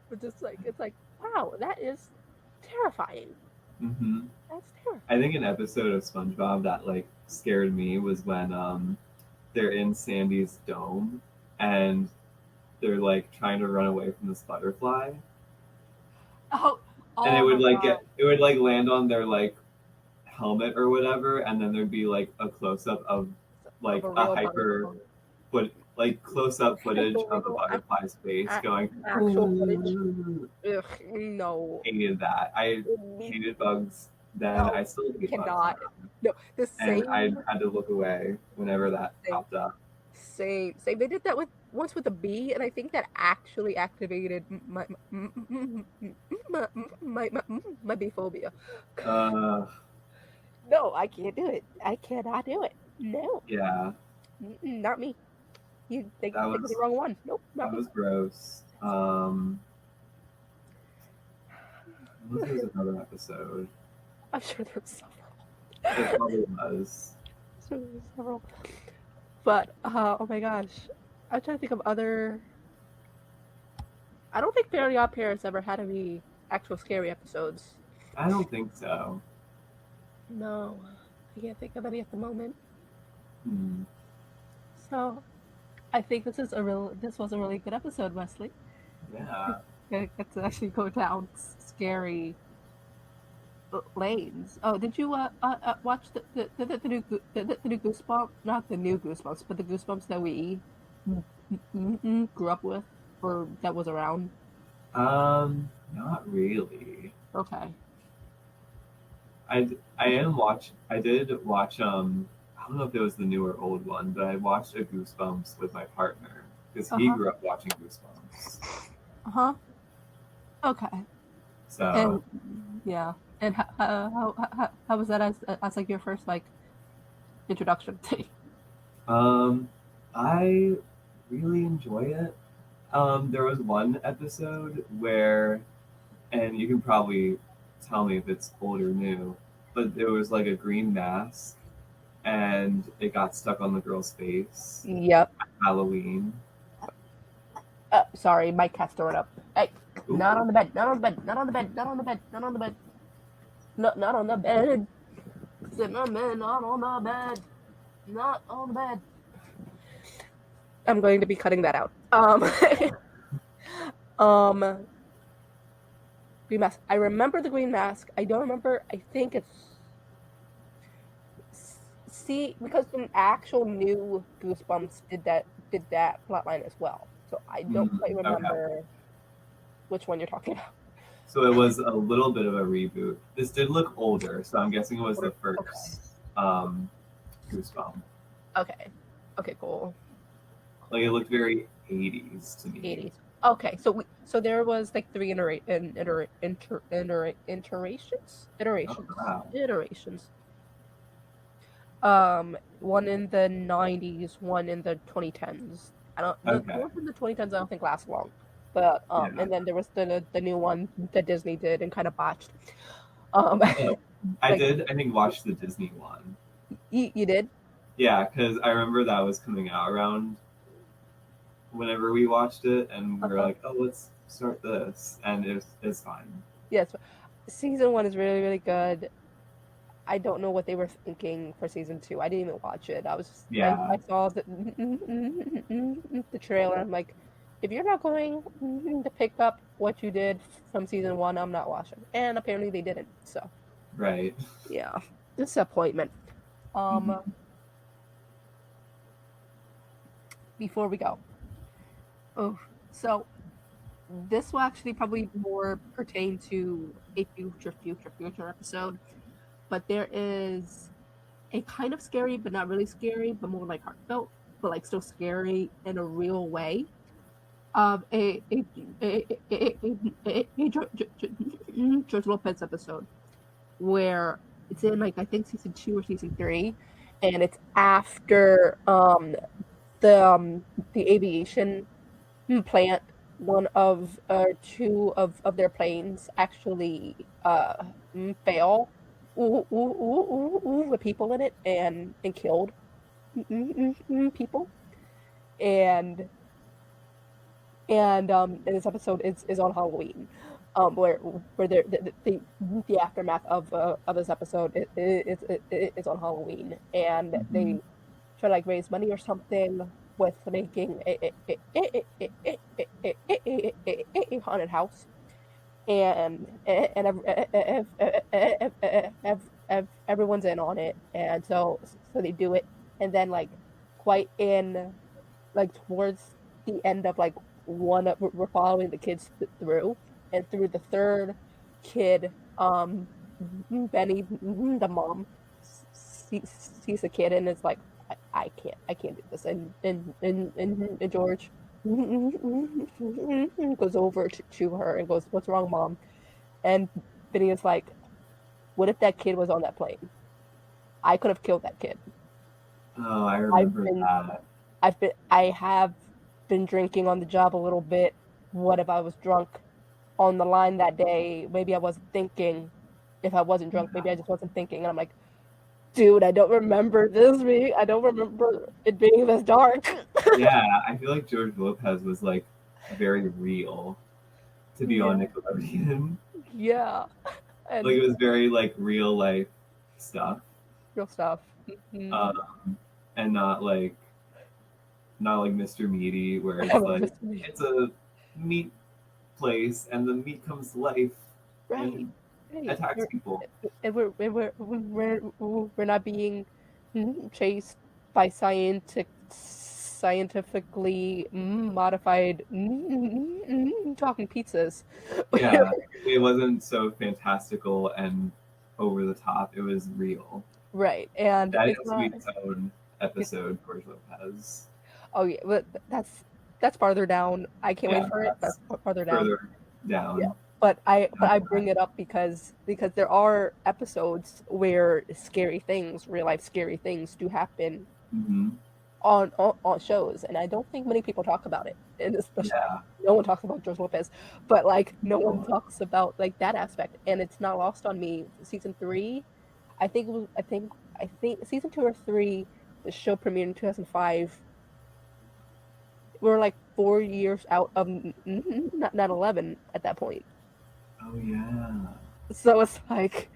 but just like it's like wow, that is terrifying. Hmm. That's I terrifying. think an episode of SpongeBob that like scared me was when they're in Sandy's dome and they're like trying to run away from this butterfly, Oh, and it oh would my like god, get it would like land on their like helmet or whatever, and then there'd be like a close up of of like a a real hyper butterfly. foot like close up footage of the Real butterfly's face going. actual footage. Ugh, no. Hated that. I Me, hated bugs then. no, I still hate bugs cannot. now. No, the And I same, had to look away whenever that same, popped up. same. They did that with once with a bee, and I think that actually activated my my bee phobia. Uh, No, I can't do it. I cannot do it. No, yeah, not me. You think that of the was wrong one. Nope, not that me. was gross. Unless there's another episode, I'm sure there's several. there probably was. Several. But oh my gosh, I'm trying to think of other. I don't think Fairly Odd Parents ever had any actual scary episodes. I don't think so. No, I can't think of any at the moment. Hmm. So I think this was a really good episode, Wesley. Yeah. I get to actually go down scary lanes. Oh, did you watch the new Goosebumps? Not the new Goosebumps, but the Goosebumps that we grew up with, or that was around. Not really. Okay. I did watch I don't know if it was the new or old one, but I watched a Goosebumps with my partner because he Uh-huh. grew up watching Goosebumps. Uh-huh. Okay. So And yeah. And how was that as like your first like introduction thing? I really enjoy it. There was one episode where, and you can probably tell me if it's old or new, but there was like a green mask and it got stuck on the girl's face. Yep. Halloween. Sorry, my cat's throwing up. Hey, not Ooh. on the bed, not on the bed, not on the bed, not on the bed, not on the bed. Not on the bed. Zimmerman, not on the bed. Not on the bed. I'm going to be cutting that out. Um, Green Mask. I remember the Green Mask. I don't remember. I think it's see because an actual new Goosebumps did that plotline as well. So I don't quite Okay. remember which one you're talking about. So it was a little bit of a reboot. This did look older, so I'm guessing it was the Okay. first Goosebump. Okay. Okay. Cool. Like it looked very 80s to me. 80s. Okay, so there was like three Oh wow. iterations. One in the 90s, one in the 2010s. I don't the Okay. one in the 2010s I don't think lasts long, but Yeah. and then there was the new one that Disney did and kind of botched. Oh, I Like did. I think watch the Disney one. you did. Yeah, because I remember that was coming out around whenever we watched it, and we were Uh-huh. like, "Oh, let's start this," and it's fine. Yes, season one is really good. I don't know what they were thinking for season two. I didn't even watch it. I Yeah, saw the trailer. I'm like, if you're not going to pick up what you did from season one, I'm not watching. And apparently they didn't. So right. yeah, disappointment. Um, Mhm. Before we go, oh, so this will actually probably more pertain to a future episode. But there is a kind of scary, but not really scary, but more like heartfelt, but like still scary in a real way. A George Lopez episode where it's in like I think season two or season three, and it's after the um the aviation plant one of two of their planes actually fail with people in it and killed people and and this episode is on Halloween, where the aftermath of this episode is on Halloween, and Mhm. they try to like raise money or something with making a haunted house, and everyone's in on it, and so they do it, and then like quite in like towards the end of like one of we're following the kids through and through the third kid Benny the mom sees the kid and is like I can't do this and George goes over to her and goes what's wrong mom and Benny is like what if that kid was on that plane I could have killed that kid Oh, I I've remember been that. I have been drinking on the job a little bit. What if I was drunk on the line that day? Maybe I wasn't thinking. If I wasn't drunk, maybe I just wasn't thinking. And I'm like, Dude, I don't remember this being. I don't remember it being this dark. Yeah, I feel like George Lopez was like very real to be on Yeah, Nickelodeon. yeah, Like and it was very like real life stuff, real stuff. Mhm. and not like Mr. Meaty, where it's like it's a meat place and the meat comes to life Right, and right. attacks people. And we're not being chased by scientifically modified talking pizzas. Yeah, it wasn't so fantastical and over the top. It was real. Right, and That it's is not. Sweet's own episode, George Lopez. Oh yeah, but that's farther down. I can't wait Yeah, for it. That's that's farther down. further Yeah, down. but I bring it up because there are episodes where scary things, real life scary things, do happen Hmm. on shows, and I don't think many people talk about it. And especially Yeah. no one talks about George Lopez, but like no one No. talks about like that aspect, and it's not lost on me. Season three, I think it was, I think season two or three, the show premiered in 2005. We were like 4 years out of 9/11 at that point, Oh yeah. so it's like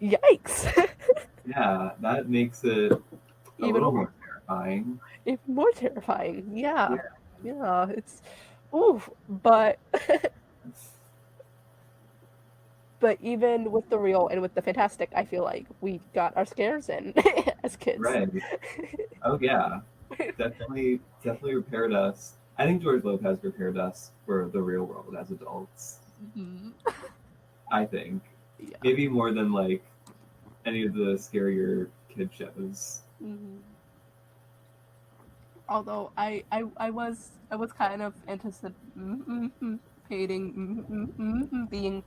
yikes. Yeah, that makes it a Even little more, more terrifying. even more terrifying. Yeah, Yeah. yeah, it's oof, but but even with the real and with the fantastic, I feel like we got our scares in as kids. Right. Oh yeah. Definitely prepared us. I think George Lopez prepared us for the real world as adults. Mhm. I think. Yeah. Maybe more than like any of the scarier kid shows. Mhm. Although I was kind of anticipating being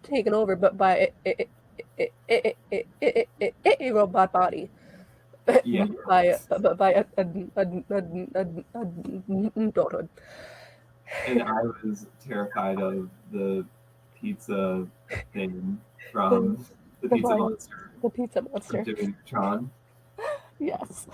taken over, but by a robot body, Yeah. by adulthood. And I was terrified of the pizza thing The from the the Pizza flying Monster the pizza from monster. Jimmy Neutron. Yes.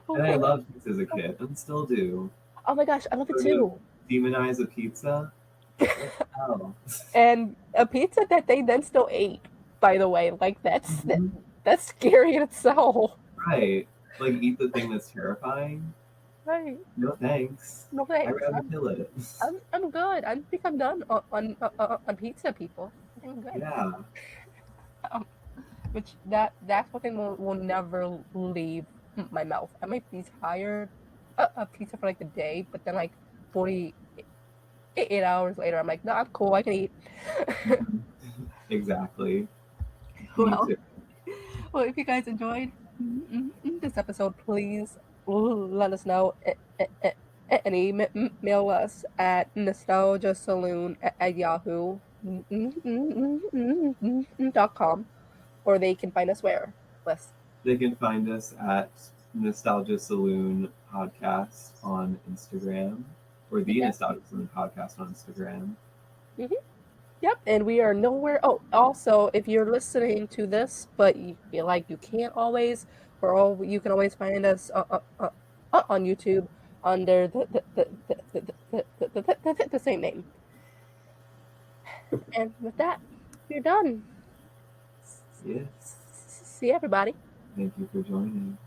And I Oh, loved pizza as a kid and still do. oh my gosh, I love it So to too. demonize a pizza, what the hell? And a pizza that they then still ate, by the way, like Mhm. that's scary in itself. Right. Like eat the thing that's terrifying? Right. No thanks. No I'd thanks. rather kill it. I'm good. I think I'm done on pizza, people. I think I'm good. Yeah. Um, which that's one thing will never leave my mouth. I might be tired of pizza for like the day, but then like 48 hours later, I'm like, no, I'm cool. I can eat. Mhm. Exactly. Me Well, too. well, if you guys enjoyed this episode, please let us know and email us at nostalgiasaloon@yahoo.com, or they can find us where, Wes. They can find us at Nostalgia Saloon Podcast on Instagram, or the Yep. Nostalgia Saloon Podcast on Instagram. Yep, and we are nowhere. Oh, also, if you're listening to this, but you feel like you can't always, you can always find us on YouTube under the same name. And with that, we're done. Yes. See everybody. Thank you for joining.